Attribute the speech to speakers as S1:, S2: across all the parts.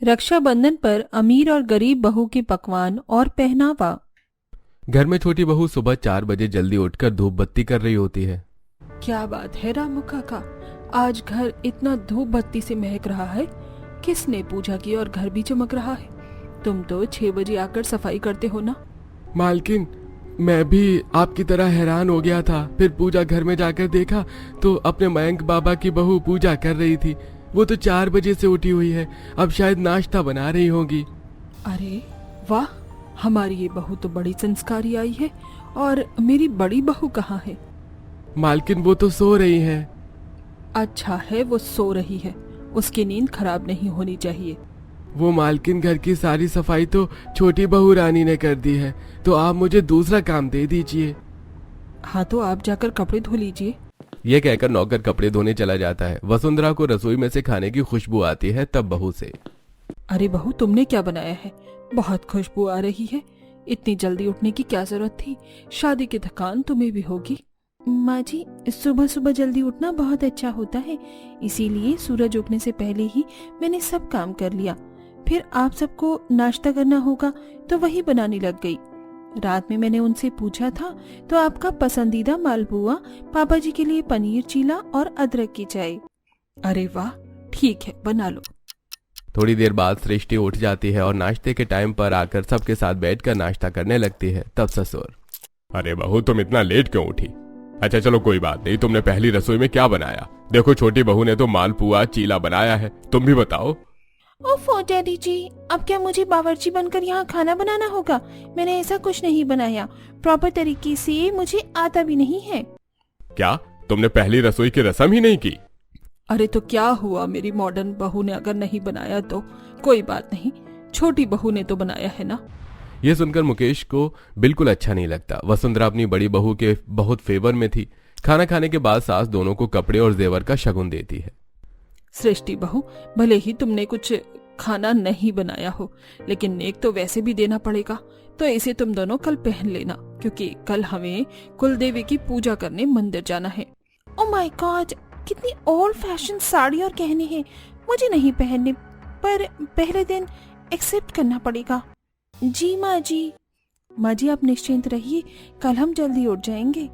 S1: रक्षाबंधन पर अमीर और गरीब बहू के पकवान और पहनावा।
S2: घर में छोटी बहू सुबह 4 बजे जल्दी उठकर धूप बत्ती कर रही होती है।
S1: क्या बात है रामू काका, आज घर इतना धूप बत्ती से महक रहा है। किसने पूजा की और घर भी चमक रहा है। तुम तो 6 बजे आकर सफाई करते हो ना।
S2: मालकिन, मैं भी आपकी तरह हैरान हो गया था। फिर पूजा घर में जाकर देखा तो अपने मयंक बाबा की बहू पूजा कर रही थी। वो तो 4 बजे से उठी हुई है, अब शायद नाश्ता बना रही होगी।
S1: अरे वाह, हमारी ये बहू तो बड़ी संस्कारी आई है। और मेरी बड़ी बहू कहाँ है?
S2: मालकिन, वो तो सो रही है।
S1: अच्छा है वो सो रही है, उसकी नींद खराब नहीं होनी चाहिए।
S2: वो मालकिन, घर की सारी सफाई तो छोटी बहू रानी ने कर दी है, तो आप मुझे दूसरा काम दे दीजिए।
S1: हाँ तो आप जाकर कपड़े धो लीजिए।
S2: ये कहकर नौकर कपड़े धोने चला जाता है। वसुंधरा को रसोई में से खाने की खुशबू आती है। तब बहू से,
S1: अरे बहू, तुमने क्या बनाया है? बहुत खुशबू आ रही है। इतनी जल्दी उठने की क्या जरूरत थी? शादी की थकान तुम्हें भी होगी। माँ जी, सुबह सुबह जल्दी उठना बहुत अच्छा होता है, इसीलिए सूरज उगने से पहले ही मैंने सब काम कर लिया। फिर आप सबको नाश्ता करना होगा तो वही बनाने लग गई। रात में मैंने उनसे पूछा था तो आपका पसंदीदा मालपुआ, पापा जी के लिए पनीर चीला और अदरक की चाय। अरे वाह, ठीक है, बना लो।
S2: थोड़ी देर बाद सृष्टि उठ जाती है और नाश्ते के टाइम पर आकर सबके साथ बैठकर नाश्ता करने लगती है। तब ससुर,
S3: अरे बहू, तुम इतना लेट क्यों उठी? अच्छा चलो कोई बात नहीं, तुमने पहली रसोई में क्या बनाया? देखो छोटी बहू ने तो मालपुआ चीला बनाया है, तुम भी बताओ।
S1: ओफो डैडी जी, अब क्या मुझे बावर्ची बनकर यहाँ खाना बनाना होगा? मैंने ऐसा कुछ नहीं बनाया, प्रॉपर तरीके से मुझे आता भी नहीं है।
S3: क्या तुमने पहली रसोई की रस्म ही नहीं की?
S1: अरे तो क्या हुआ, मेरी मॉडर्न बहू ने अगर नहीं बनाया तो कोई बात नहीं, छोटी बहू ने तो बनाया है ना।
S2: ये सुनकर मुकेश को बिल्कुल अच्छा नहीं लगता। वसुंधरा अपनी बड़ी बहू के बहुत फेवर में थी। खाना खाने के बाद सास दोनों को कपड़े और जेवर का शगुन देती है।
S1: सृष्टि बहू, भले ही तुमने कुछ खाना नहीं बनाया हो, लेकिन नेक तो वैसे भी देना पड़ेगा, तो इसे तुम दोनों कल पहन लेना, क्योंकि कल हमें कुल देवी की पूजा करने मंदिर जाना है। ओह माय गॉड, कितनी ओल्ड फैशन साड़ी और गहने हैं, मुझे नहीं पहनने, पर पहले दिन एक्सेप्ट करना पड़ेगा। जी माँ जी। माँ जी आप निश्चिंत रहिए, कल हम जल्दी उठ जाएंगे।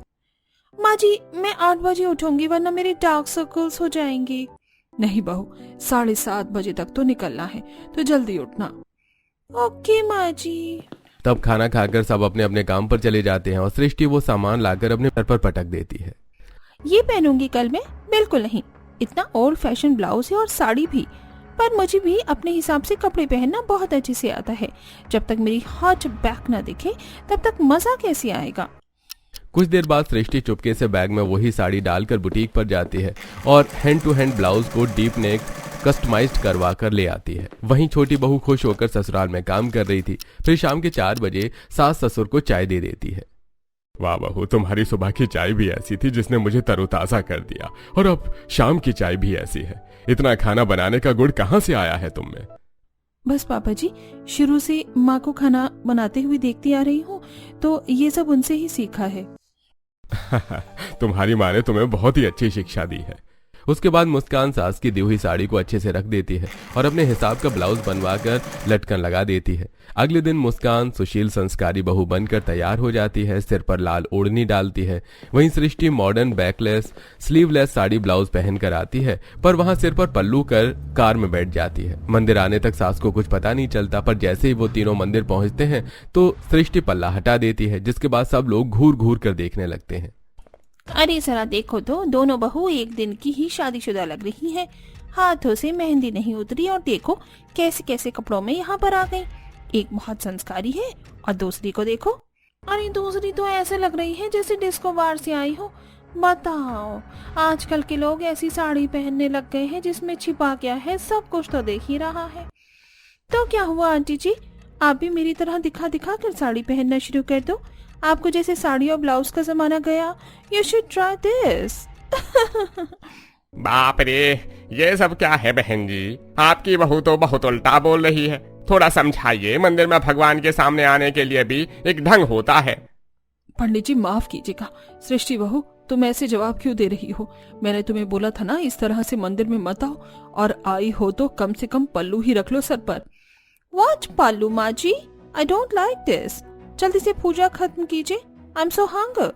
S1: माँ जी मैं 8 बजे उठूंगी, वरना मेरे डार्क सर्कल्स हो जाएंगे। नहीं बहू, 7:30 बजे तक तो निकलना है, तो जल्दी उठना। ओके माँ जी।
S2: तब खाना खाकर सब अपने अपने काम पर चले जाते हैं और सृष्टि वो सामान लाकर अपने सर पर पटक देती है।
S1: ये पहनूंगी कल मैं? बिल्कुल नहीं, इतना ओल्ड फैशन ब्लाउज है और साड़ी भी, पर मुझे भी अपने हिसाब से कपड़े पहनना बहुत अच्छे से आता है। जब तक मेरी हॉट बैक ना दिखे तब तक मजा कैसे आएगा।
S2: कुछ देर बाद सृष्टि चुपके से बैग में वही साड़ी डालकर बुटीक पर जाती है और हैंड टू हैंड ब्लाउज को डीप नेक कस्टमाइज्ड करवा कर ले आती है। वहीं छोटी बहू खुश होकर ससुराल में काम कर रही थी। फिर शाम के 4 बजे सास ससुर को चाय दे देती है।
S3: वाह बहू, तुम्हारी सुबह की चाय भी ऐसी थी जिसने मुझे तरोताजा कर दिया, और अब शाम की चाय भी ऐसी है। इतना खाना बनाने का गुण कहाँ से आया है तुम में?
S1: बस पापा जी, शुरू से माँ को खाना बनाते हुए देखती आ रही हूँ, तो ये सब उनसे ही सीखा है।
S3: तुम्हारी माँ ने तुम्हें बहुत ही अच्छी शिक्षा दी है।
S2: उसके बाद मुस्कान सास की दी हुई साड़ी को अच्छे से रख देती है और अपने हिसाब का ब्लाउज बनवा कर लटकन लगा देती है। अगले दिन मुस्कान सुशील संस्कारी बहू बनकर तैयार हो जाती है। सिर पर लाल ओढ़नी डालती है। वहीं Srishti modern backless sleeveless sari blouse पहन कर आती है, पर वहां सिर पर पल्लू कर कार में बैठ जाती है। मंदिर आने तक सास को कुछ पता नहीं चलता, पर जैसे ही वो तीनों मंदिर पहुंचते हैं तो सृष्टि पल्ला हटा देती है, जिसके बाद सब लोग घूर घूर कर देखने लगते हैं।
S1: अरे जरा देखो तो, दोनों बहू एक दिन की ही शादीशुदा लग रही हैं। हाथों से मेहंदी नहीं उतरी और देखो कैसे कैसे कपड़ों में यहाँ पर आ गई। एक बहुत संस्कारी है और दूसरी को देखो, अरे दूसरी तो ऐसे लग रही है जैसे डिस्को बार से आई हो। बताओ, आजकल के लोग ऐसी साड़ी पहनने लग गए हैं जिसमें छिपा क्या है, सब कुछ तो देख ही रहा है। तो क्या हुआ आंटी जी, आप भी मेरी तरह दिखा दिखा कर साड़ी पहनना शुरू कर दो। आपको जैसे साड़ी और ब्लाउज का जमाना गया, यू शुड ट्राई दिस।
S3: बाप रे, ये सब क्या है बहन जी? आपकी बहू तो बहुत उल्टा बोल रही है, थोड़ा समझाइए। मंदिर में भगवान के सामने आने के लिए भी एक ढंग होता है।
S1: पंडित जी माफ कीजिएगा, सृष्टि बहू तुम ऐसे जवाब क्यों दे रही हो? मैंने तुम्हें बोला था ना इस तरह से मंदिर में मत आओ, और आई हो तो कम से कम पल्लू ही रख लो सर पर।
S4: What पल्लू माँ जी? I don't like this. जल्दी से पूजा खत्म कीजिए। I'm so hungry.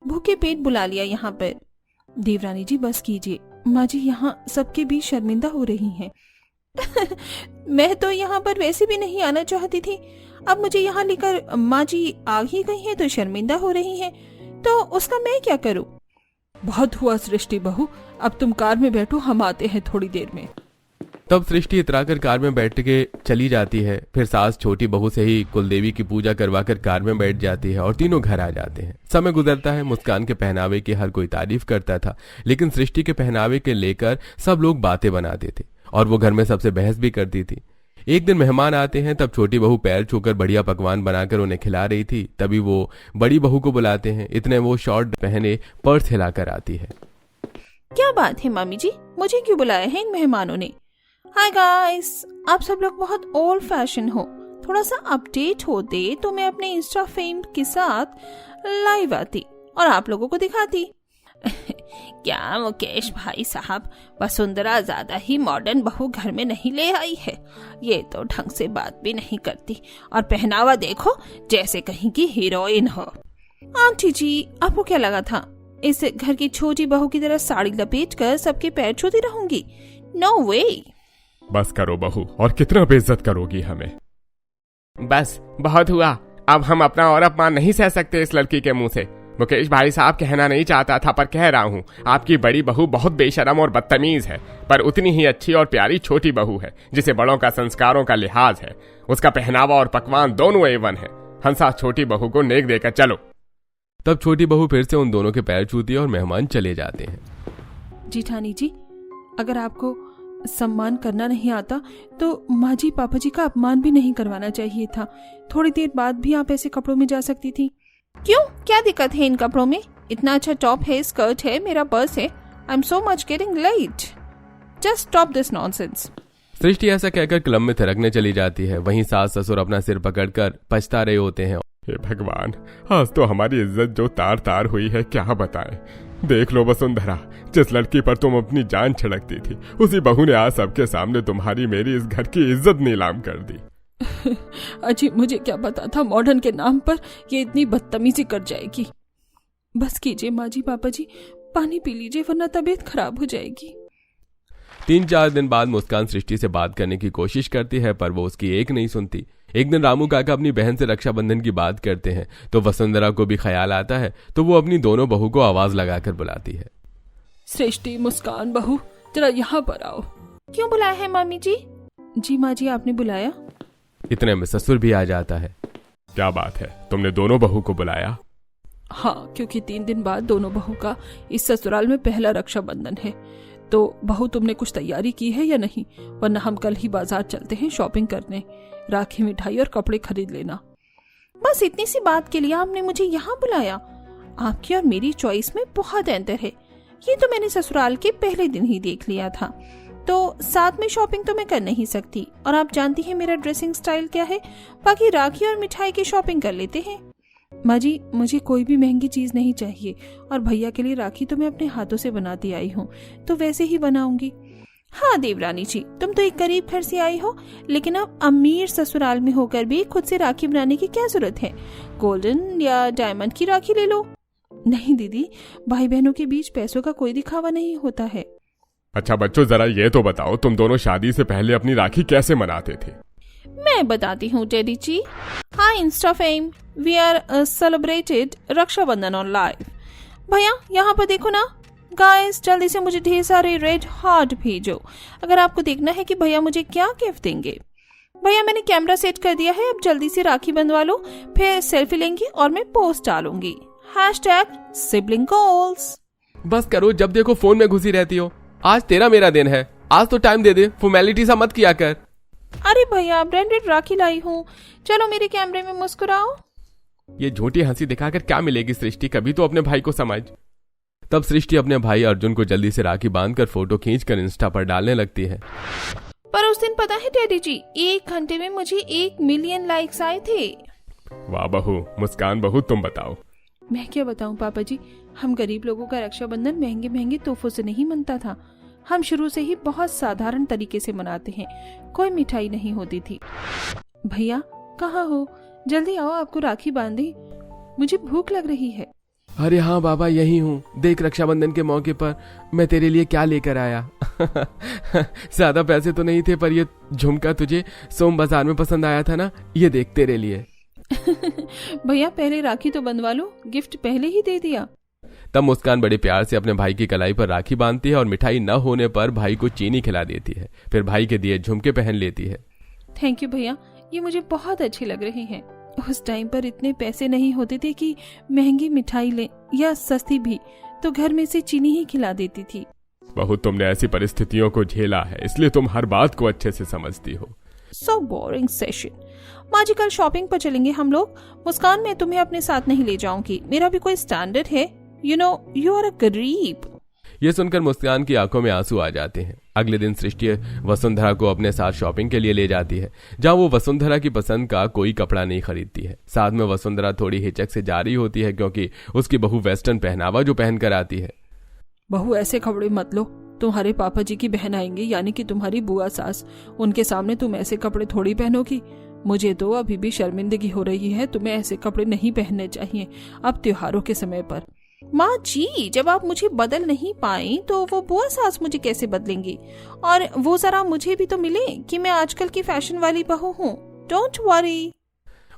S4: भूखे पेट बुला लिया यहाँ पर।
S1: देवरानी जी बस कीजिए, माँ जी यहाँ सबके बीच शर्मिंदा हो रही हैं।
S4: मैं तो यहाँ पर वैसे भी नहीं आना चाहती थी, अब मुझे यहाँ लेकर माँ जी आ ही गई हैं तो शर्मिंदा हो रही हैं, तो उसका मैं क्या करूँ?
S1: बहुत हुआ सृष्टि बहू, अब तुम कार में बैठो, हम आते हैं थोड़ी देर में।
S2: तब सृष्टि इतराकर कार में बैठ के चली जाती है। फिर सास छोटी बहू से ही कुलदेवी की पूजा करवाकर कार में बैठ जाती है और तीनों घर आ जाते हैं। समय गुजरता है, मुस्कान के पहनावे की हर कोई तारीफ करता था, लेकिन सृष्टि के पहनावे के लेकर सब लोग बातें बनाते थे और वो घर में सबसे बहस भी करती थी। एक दिन मेहमान आते हैं, तब छोटी बहू पैर छूकर बढ़िया पकवान बनाकर उन्हें खिला रही थी। तभी वो बड़ी बहू को बुलाते हैं। इतने वो शॉर्ट पहने पर्स हिलाकर आती है।
S4: क्या बात है मामी जी, मुझे क्यों बुलाया है इन मेहमानों ने? हाय गाइस, आप सब लोग बहुत ओल्ड फैशन हो, थोड़ा सा अपडेट होते तो मैं अपने इंस्टा फेम के साथ लाइव आती और आप लोगों को दिखाती। क्या मुकेश भाई साहब, वसुंधरा ज्यादा ही मॉडर्न बहू घर में नहीं ले आई है, ये तो ढंग से बात भी नहीं करती और पहनावा देखो जैसे कहीं की हीरोइन हो। आंटी जी, आपको क्या लगा था इस घर की छोटी बहू की तरह साड़ी लपेटकर सबके पैर छूती रहूंगी? नो वे।
S3: बस करो बहू, और कितना बेइज्जत करोगी हमें।
S5: बस बहुत हुआ, अब हम अपना और अपमान नहीं सह सकते इस लड़की के मुंह से। मुकेश भाई साहब कहना नहीं चाहता था पर कह रहा हूँ, आपकी बड़ी बहू बहुत बेशरम और बदतमीज है, पर उतनी ही अच्छी और प्यारी छोटी बहू है जिसे बड़ों का संस्कारों का लिहाज है। उसका पहनावा और पकवान दोनों A1 है। हंसा, छोटी बहू को नेक देकर चलो।
S2: तब छोटी बहू फिर से उन दोनों के पैर छूती है और मेहमान चले जाते हैं।
S1: जेठानी जी, अगर आपको सम्मान करना नहीं आता तो माँ जी पापा जी का अपमान भी नहीं करवाना चाहिए था। थोड़ी देर बाद भी आप ऐसे कपड़ों में जा सकती थी।
S4: क्यों, क्या दिक्कत है इन कपड़ों में? इतना अच्छा टॉप है, स्कर्ट है, मेरा पर्स है। I am so much getting late, just stop this nonsense.
S2: Srishti ऐसा कहकर क्लब में थिरकने चली जाती है। वहीं सास ससुर अपना सिर पकड़कर पछता रहे होते हैं।
S3: हे भगवान, आज तो हमारी इज्जत जो तार तार हुई है, क्या बताएं। देख लो वसुंधरा, जिस लड़की पर तुम अपनी जान छिड़कती थी, उसी बहू ने आज सबके सामने तुम्हारी मेरी इस घर की इज्जत नीलाम कर दी।
S1: अजी, मुझे क्या पता था मॉडर्न के नाम पर ये इतनी बदतमीजी कर जाएगी। बस कीजिए माँ जी पापा जी, पानी पी लीजिए वरना तबीयत खराब हो जाएगी।
S2: 3-4 दिन बाद मुस्कान सृष्टि से बात करने की कोशिश करती है, पर वो उसकी एक नहीं सुनती। एक दिन रामू काका अपनी बहन से रक्षाबंधन की बात करते हैं तो वसुंधरा को भी ख्याल आता है, तो वो अपनी दोनों बहू को आवाज लगाकर बुलाती है।
S1: सृष्टि, मुस्कान बहू, जरा यहाँ पर आओ।
S4: क्यों बुलाया है मामी जी?
S1: जी माँ जी, आपने बुलाया।
S2: इतने में ससुर भी आ जाता है।
S3: क्या बात है, तुमने दोनों बहू को बुलाया?
S1: हाँ, क्योंकि 3 दिन बाद दोनों बहू का इस ससुराल में पहला रक्षाबंधन है। तो बहू, तुमने कुछ तैयारी की है या नहीं? वरना हम कल ही बाजार चलते हैं शॉपिंग करने, राखी, मिठाई और कपड़े खरीद लेना।
S4: बस इतनी सी बात के लिए आपने मुझे यहाँ बुलाया? आपकी और मेरी चॉइस में बहुत अंतर है, ये तो मैंने ससुराल के पहले दिन ही देख लिया था। तो साथ में शॉपिंग तो मैं कर नहीं सकती, और आप जानती हैं मेरा ड्रेसिंग स्टाइल क्या है। बाकी राखी और मिठाई की शॉपिंग कर लेते हैं।
S1: माँ जी, मुझे कोई भी महंगी चीज नहीं चाहिए, और भैया के लिए राखी तो मैं अपने हाथों से बनाती आई हूँ, तो वैसे ही बनाऊंगी।
S4: हाँ देवरानी जी, तुम तो एक गरीब घर से आई हो, लेकिन अब अमीर ससुराल में होकर भी खुद से राखी बनाने की क्या जरूरत है? गोल्डन या डायमंड की राखी ले लो।
S1: नहीं दीदी, भाई बहनों के बीच पैसों का कोई दिखावा नहीं होता है।
S3: अच्छा बच्चों, जरा ये तो बताओ, तुम दोनों शादी से पहले अपनी राखी कैसे मनाते थे?
S4: मैं बताती हूँ डैडी जी। हाँ insta fame, we are celebrated Raksha Bandhan on live. भैया यहाँ पर देखो ना। गाइस, जल्दी से मुझे ढेर सारे रेड हार्ट भेजो अगर आपको देखना है कि भैया मुझे क्या गिफ्ट देंगे। भैया मैंने कैमरा सेट कर दिया है, अब जल्दी से राखी बंधवा लो, फिर सेल्फी लेंगे और मैं पोस्ट डालूंगी। #Sibling goals.
S2: बस करो, जब देखो फोन में घुसी रहती हो। आज तेरा मेरा दिन है, आज तो टाइम दे दे, फॉर्मेलिटी सा मत किया कर।
S4: अरे भैया, ब्रांडेड राखी लाई हूँ, चलो मेरे कैमरे में मुस्कुराओ।
S2: ये झूठी हंसी दिखाकर क्या मिलेगी सृष्टि, कभी तो अपने भाई को समझ। तब सृष्टि अपने भाई अर्जुन को जल्दी से राखी बांधकर फोटो खींचकर इंस्टा पर डालने लगती है।
S4: पर उस दिन पता है डैडी जी, 1 घंटे में मुझे 1 मिलियन लाइक्स आए थे।
S3: वाह बहू, मुस्कान बहू, तुम बताओ।
S4: मैं क्या बताऊं पापा जी, हम गरीब लोगों का रक्षाबंधन महंगे महंगे तोहफों से नहीं मनता था। हम शुरू से ही बहुत साधारण तरीके से मनाते हैं, कोई मिठाई नहीं होती थी। भैया कहाँ हो, जल्दी आओ, आपको राखी बांधी, मुझे भूख लग रही है।
S2: अरे हाँ बाबा, यही हूँ। देख रक्षाबंधन के मौके पर मैं तेरे लिए क्या लेकर आया। ज्यादा पैसे तो नहीं थे, पर ये झुमका तुझे सोम बाजार में पसंद आया था ना, ये देख तेरे लिए।
S4: भैया पहले राखी तो बंधवा लो, गिफ्ट पहले ही दे दिया।
S2: तब मुस्कान बड़े प्यार से अपने भाई की कलाई पर राखी बांधती है और मिठाई न होने पर भाई को चीनी खिला देती है। फिर भाई के दिए झुमके पहन लेती है।
S4: थैंक यू भैया, ये मुझे बहुत अच्छे लग रहे हैं। उस टाइम पर इतने पैसे नहीं होते थे कि महंगी मिठाई ले, या सस्ती भी तो घर में से चीनी ही खिला देती थी।
S3: बहुत तुमने ऐसी परिस्थितियों को झेला है, इसलिए तुम हर बात को अच्छे से समझती हो।
S4: So boring session. माँ जी कल शॉपिंग पर चलेंगे हम लोग। मुस्कान, मैं तुम्हें अपने साथ नहीं ले जाऊंगी, मेरा भी कोई स्टैंडर्ड है। You know you are a गरीब।
S2: ये सुनकर मुस्कान की आंखों में आंसू आ जाते हैं। अगले दिन सृष्टि वसुंधरा को अपने साथ शॉपिंग के लिए ले जाती है, जहां वो वसुंधरा की पसंद का कोई कपड़ा नहीं खरीदती है। साथ में वसुंधरा थोड़ी हिचक से जा रही होती है, क्योंकि उसकी बहू वेस्टर्न पहनावा जो पहनकर आती है।
S1: बहू ऐसे कपड़े मत लो, तुम्हारे पापा जी की बहन आएंगे, यानी कि तुम्हारी बुआ सास, उनके सामने तुम ऐसे कपड़े थोड़ी पहनोगी। मुझे तो अभी भी शर्मिंदगी हो रही है, तुम्हें ऐसे कपड़े नहीं पहनने चाहिए अब त्योहारों के समय पर।
S4: माँ जी, जब आप मुझे बदल नहीं पाई तो वो बुआ सास मुझे कैसे बदलेंगी? और वो जरा मुझे भी तो मिले कि मैं आजकल की फैशन वाली बहू हूँ। Don't worry.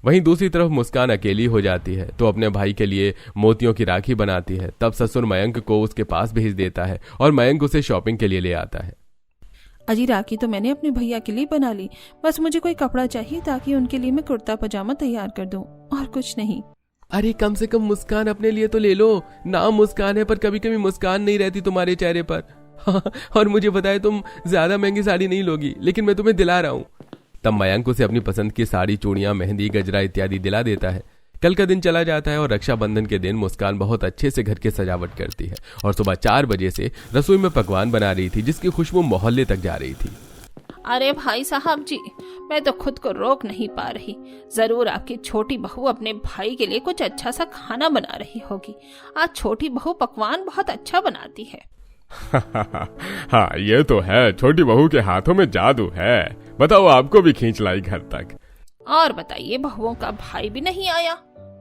S2: वहीं दूसरी तरफ मुस्कान अकेली हो जाती है तो अपने भाई के लिए मोतियों की राखी बनाती है। तब ससुर मयंक को उसके पास भेज देता है और मयंक उसे शॉपिंग के लिए ले आता है।
S4: अजी राखी तो मैंने अपने भैया के लिए बना ली, बस मुझे कोई कपड़ा चाहिए ताकि उनके लिए मैं कुर्ता पजामा तैयार कर दूं, और कुछ नहीं।
S2: अरे कम से कम मुस्कान अपने लिए तो ले लो। नाम मुस्कान है, पर कभी कभी मुस्कान नहीं रहती तुम्हारे चेहरे पर। और मुझे बताए तुम ज्यादा महंगी साड़ी नहीं लोगी, लेकिन मैं तुम्हें दिला रहा हूँ। तब मयंक उसे अपनी पसंद की साड़ी, चूड़ियां, मेहंदी, गजरा इत्यादि दिला देता है। कल का दिन चला जाता है और रक्षाबंधन के दिन मुस्कान बहुत अच्छे से घर की सजावट करती है और सुबह 4 बजे से रसोई में पकवान बना रही थी, जिसकी खुशबू मोहल्ले तक जा रही थी।
S4: अरे भाई साहब जी, मैं तो खुद को रोक नहीं पा रही। जरूर आपकी छोटी बहू अपने भाई के लिए कुछ अच्छा सा खाना बना रही होगी। आज छोटी बहू पकवान बहुत अच्छा बनाती है।
S3: हाँ ये तो है, छोटी बहू के हाथों में जादू है। बताओ, आपको भी खींच लाई घर तक।
S4: और बताइए, बहुओं का भाई भी नहीं आया?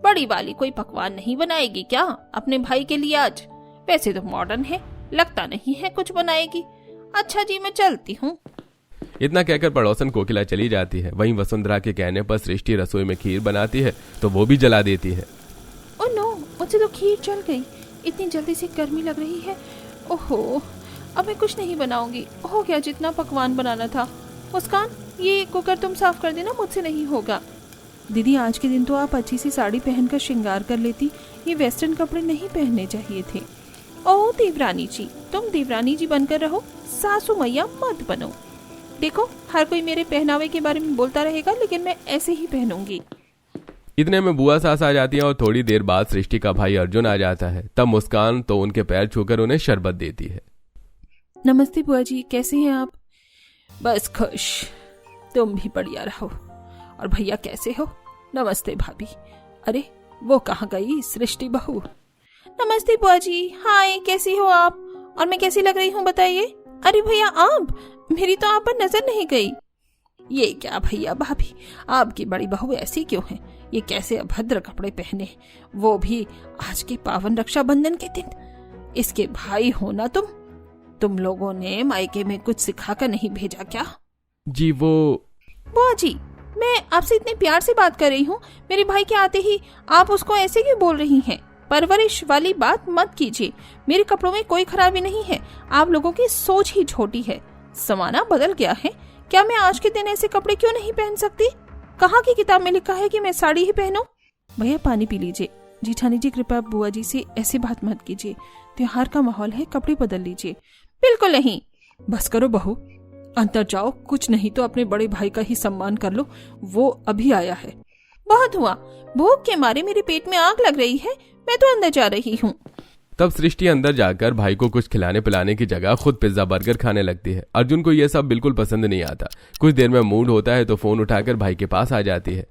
S4: बड़ी वाली कोई पकवान नहीं बनाएगी क्या अपने भाई के लिए आज? वैसे तो मॉडर्न है, लगता नहीं है कुछ बनाएगी। अच्छा जी, मैं चलती हूँ।
S2: इतना कहकर पड़ोसन कोकिला चली जाती है। वहीं वसुंधरा के कहने पर सृष्टि रसोई में खीर बनाती है तो वो भी जला देती है।
S4: ओह नो, मुझसे तो खीर जल गई। इतनी जल्दी से गर्मी लग रही है। ओहो, अब मैं कुछ नहीं बनाऊंगी। हो गया जितना पकवान बनाना था। मुस्कान, ये कुकर तुम साफ कर देना, मुझसे नहीं होगा। दीदी, आज के दिन तो आप अच्छी सी साड़ी पहनकर श्रृंगार कर लेती, ये वेस्टर्न कपड़े नहीं पहनने चाहिए थे। ओह देवरानी जी, तुम देवरानी जी बनकर रहो, सासू मैया मत बनो। देखो, हर कोई मेरे पहनावे के बारे में बोलता रहेगा, लेकिन मैं ऐसे ही पहनूंगी।
S2: इतने में बुआ सास आ जाती है और थोड़ी देर बाद सृष्टि का भाई अर्जुन आ जाता है। तब मुस्कान तो उनके पैर छूकर उन्हें शरबत देती है।
S4: नमस्ते बुआ जी, कैसे हैं आप?
S1: बस खुश, तुम भी बढ़िया रहो। और भैया कैसे हो? नमस्ते भाभी। अरे वो कहाँ गई सृष्टि बहू?
S4: नमस्ते बुआ जी। हाय, कैसी हो आप? और मैं कैसी लग रही हूँ बताइए? अरे भैया आप, मेरी तो आप पर नजर नहीं गई।
S1: ये क्या भैया भाभी, आपकी बड़ी बहू ऐसी क्यों है? ये कैसे अभद्र कपड़े पहने, वो भी आज के पावन रक्षाबंधन के दिन। इसके भाई हो ना तुम लोगों ने मायके में कुछ सिखाकर नहीं भेजा क्या?
S2: जी वो
S4: बुआ जी, मैं आपसे इतने प्यार से बात कर रही हूँ, मेरे भाई के आते ही आप उसको ऐसे क्यों बोल रही हैं? परवरिश वाली बात मत कीजिए। मेरे कपड़ों में कोई खराबी नहीं है, आप लोगों की सोच ही छोटी है। जमाना बदल गया है, क्या मैं आज के दिन ऐसे कपड़े क्यों नहीं पहन सकती? कहाँ की किताब में लिखा है कि मैं साड़ी ही पहनूं? भैया पानी पी लीजिए। जीठानी जी, कृपया बुआ जी से ऐसे बात मत कीजिए, त्योहार का माहौल है, कपड़े बदल लीजिए। बिल्कुल नहीं।
S1: बस करो बहू, अंदर जाओ, कुछ नहीं तो अपने बड़े भाई का ही सम्मान कर लो, वो अभी आया है।
S4: बहुत हुआ, भूख के मारे मेरे पेट में आग लग रही है, मैं तो अंदर जा रही हूँ।
S2: तब सृष्टि अंदर जाकर भाई को कुछ खिलाने पिलाने की जगह खुद पिज्जा बर्गर खाने लगती है। अर्जुन को यह सब बिल्कुल पसंद नहीं आता। कुछ देर में मूड होता है तो फोन उठाकर भाई के पास आ जाती है।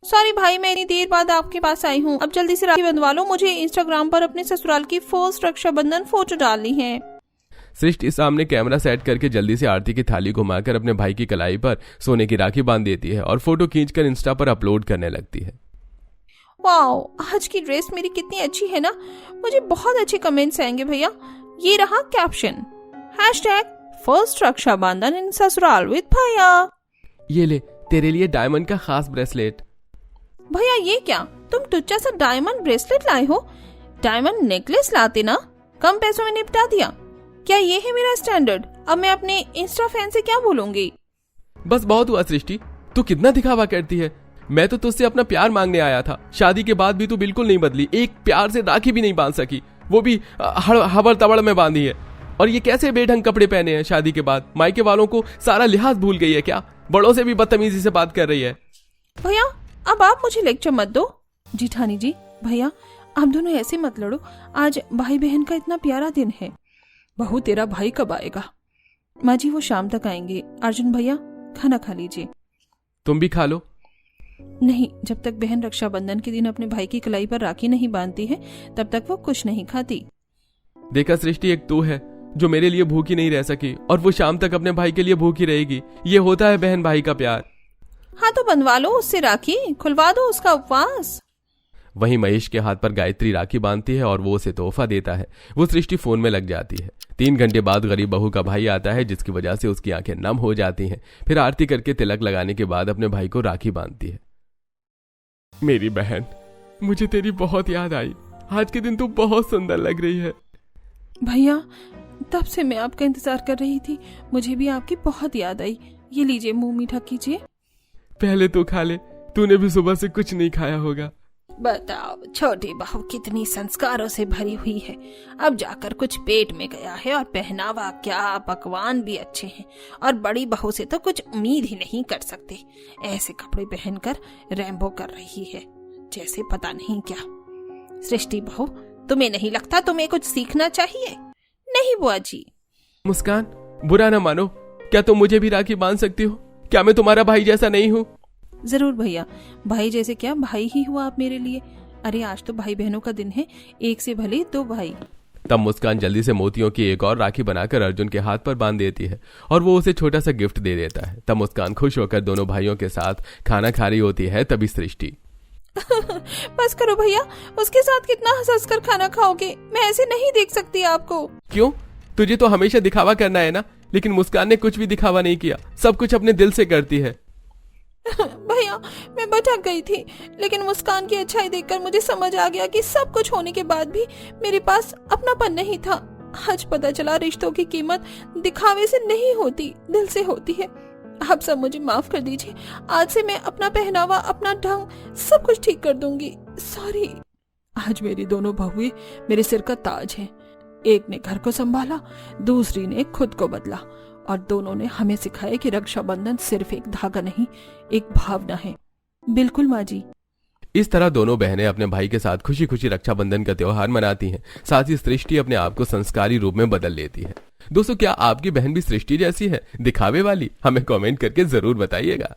S4: सॉरी भाई, मैं इतनी देर बाद आपके पास आई हूँ। अब जल्दी से राखी बंधवा लो, मुझे इंस्टाग्राम पर अपने ससुराल की फर्स्ट रक्षाबंधन फोटो डालनी है।
S2: सृष्टि सामने कैमरा सेट करके जल्दी से आरती की थाली घुमाकर अपने भाई की कलाई पर सोने की राखी बांध देती है और फोटो खींचकर इंस्टा पर अपलोड करने लगती है।
S4: वाओ, आज की ड्रेस मेरी कितनी अच्छी है ना। मुझे बहुत अच्छे कमेंट्स आएंगे भैया। ये रहा कैप्शन, #फर्स्ट रक्षाबंधन इन ससुराल विद भैया।
S2: ये ले तेरे लिए डायमंड का खास ब्रेसलेट।
S4: भैया ये क्या, तुम टुच्चा सा डायमंड ब्रेसलेट लाए हो? डायमंड नेकलेस लाते ना, कम पैसों में निपटा दिया। क्या ये है मेरा स्टैंडर्ड? अब मैं अपने इंस्टा फैन से क्या बोलूंगी?
S2: बस बहुत हुआ सृष्टि, तू कितना दिखावा करती है। मैं तो तुझसे अपना प्यार मांगने आया था। शादी के बाद भी तू बिल्कुल नहीं बदली, एक प्यार से राखी भी नहीं बांध सकी, वो भी हबड़ तबड़ में बांधी है। और ये कैसे बेढंग कपड़े पहने हैं शादी के बाद? मायके वालों को सारा लिहाज भूल गई है क्या? बड़ों से भी बदतमीजी से बात कर रही है।
S4: भैया अब आप मुझे लेक्चर मत दो। जिठानी जी, भैया आप दोनों ऐसे मत लड़ो। आज भाई बहन का इतना प्यारा दिन है।
S1: बहू तेरा भाई कब आएगा?
S4: माँ जी वो शाम तक आएंगे। अर्जुन भैया खाना खा लीजिए।
S2: तुम भी खा लो।
S4: नहीं, जब तक बहन रक्षाबंधन के दिन अपने भाई की कलाई पर राखी नहीं बांधती है तब तक वो कुछ नहीं खाती।
S2: देखा सृष्टि, एक तू है जो मेरे लिए भूखी नहीं रह सकी और वो शाम तक अपने भाई के लिए भूखी रहेगी। ये होता है बहन भाई का प्यार।
S4: हाँ तो बंधवा लो उससे राखी, खुलवा दो उसका उपवास।
S2: वहीं महेश के हाथ पर गायत्री राखी बांधती है और वो उसे तोहफा देता है। वो सृष्टि फोन में लग जाती है। 3 घंटे बाद गरीब बहू का भाई आता है जिसकी वजह से उसकी आंखें नम हो जाती हैं। फिर आरती करके तिलक लगाने के बाद अपने भाई को राखी बांधती है।
S3: मेरी बहन, मुझे तेरी बहुत याद आई। आज के दिन तू बहुत सुंदर लग रही है।
S4: भैया तब से मैं आपका इंतजार कर रही थी, मुझे भी आपकी बहुत याद आई। ये लीजिए, मुंह मीठा कीजिए।
S3: पहले तो खा ले, तूने भी सुबह से कुछ नहीं खाया होगा।
S4: बताओ, छोटी बहू कितनी संस्कारों से भरी हुई है। अब जाकर कुछ पेट में गया है और पहनावा क्या, पकवान भी अच्छे हैं। और बड़ी बहू से तो कुछ उम्मीद ही नहीं कर सकते। ऐसे कपड़े पहनकर रैम्बो कर रही है जैसे पता नहीं क्या। सृष्टि बहू, तुम्हें नहीं लगता तुम्हें कुछ सीखना चाहिए? नहीं बुआ जी।
S2: मुस्कान, बुरा ना मानो, क्या तुम मुझे भी राखी बांध सकती हो? क्या मैं तुम्हारा भाई जैसा नहीं हूँ?
S4: जरूर भैया, भाई जैसे क्या, भाई ही हुआ आप मेरे लिए। अरे आज तो भाई बहनों का दिन है, एक से भले 2 भाई।
S2: तब मुस्कान जल्दी से मोतियों की एक और राखी बनाकर अर्जुन के हाथ पर बांध देती है और वो उसे छोटा सा गिफ्ट दे देता है। तब मुस्कान खुश होकर दोनों भाइयों के साथ खाना खा रही होती है। तभी सृष्टि
S4: बस करो भैया, उसके साथ कितना हंस कर खाना खाओगे? मैं ऐसे नहीं देख सकती आपको।
S2: क्यों? तुझे तो हमेशा दिखावा करना है ना। लेकिन मुस्कान ने कुछ भी दिखावा नहीं किया, सब कुछ अपने दिल से करती है।
S4: भैया मैं भटक गई थी, लेकिन मुस्कान की अच्छाई देखकर मुझे समझ आ गया कि सब कुछ होने के बाद भी मेरे पास अपनापन नहीं था। आज पता चला रिश्तों की कीमत दिखावे से नहीं होती, दिल से होती है। आप सब मुझे माफ कर दीजिए। आज से मैं अपना पहनावा, अपना ढंग सब कुछ ठीक कर दूंगी। सॉरी।
S1: आज मेरी दोनों बहुएं मेरे सिर का ताज हैं। एक ने घर को संभाला, दूसरी ने खुद को बदला, और दोनों ने हमें सिखाया कि रक्षाबंधन सिर्फ एक धागा नहीं, एक भावना है।
S4: बिल्कुल माँ जी।
S2: इस तरह दोनों बहनें अपने भाई के साथ खुशी खुशी रक्षाबंधन का त्योहार मनाती हैं। साथ ही सृष्टि अपने आप को संस्कारी रूप में बदल लेती है। दोस्तों, क्या आपकी बहन भी सृष्टि जैसी है, दिखावे वाली? हमें कमेंट करके जरूर बताइएगा।